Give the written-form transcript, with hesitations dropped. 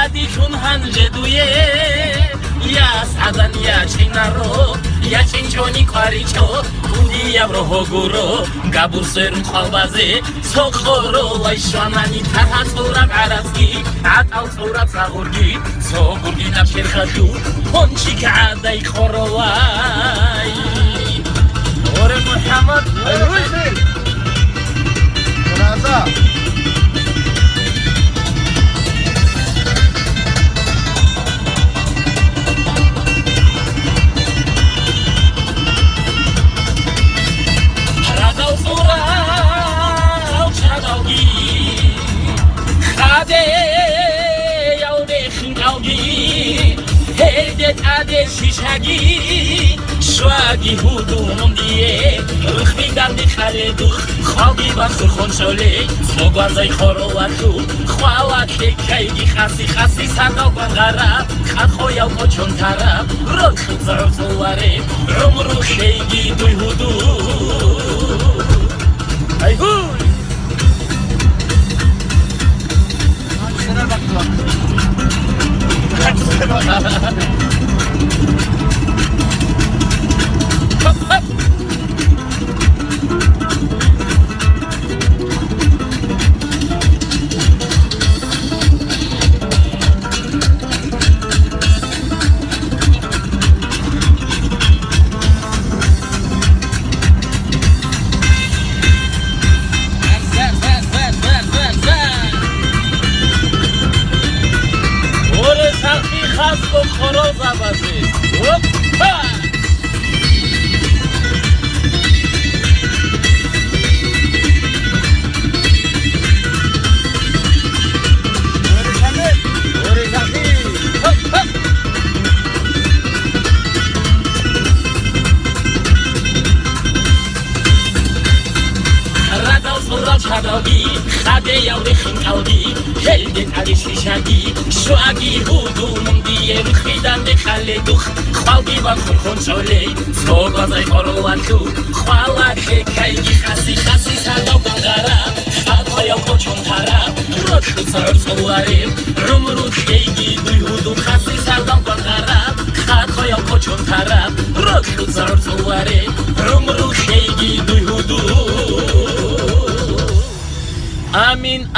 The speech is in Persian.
عاديكم هنجدويه يا سعدان يا چینارو يا چینچونی کاریچو بودی ابرو گورو گابور سرم خالبازه سوخورو وایشانانی ترهات سورب عربی عطال سورب ساغورگی سوغورگی نبشر خدو هنچی که عادی خوروای اور محمد روشی جنازه شیشگی شواگی هودونم دیه روخ میدم دی خالدو خوابی بخور خونشوله سوگوازای خورواتو خواهات کهیگی خاصی سرداو بغرب خد خویاو کچون طرف روخ زرزواره عمرو خیگی دوی هودو ای هوی خاده یاوری خنقاودی هلدت علی شیشگی شواگی هودونم دیه روخ میدم دی خالدو خوابی بخور خونشوله سوگوازای خورواتو خواهات کهیگی خاصی سرداو بغرب خد خویاو کچون طرف روخ زرزواره عمرو خیگی دوی هودو خاصی سرداو بغرب خد خویاو کچون طرف روخ زرزواره عمرو خیگی دوی هودو آمین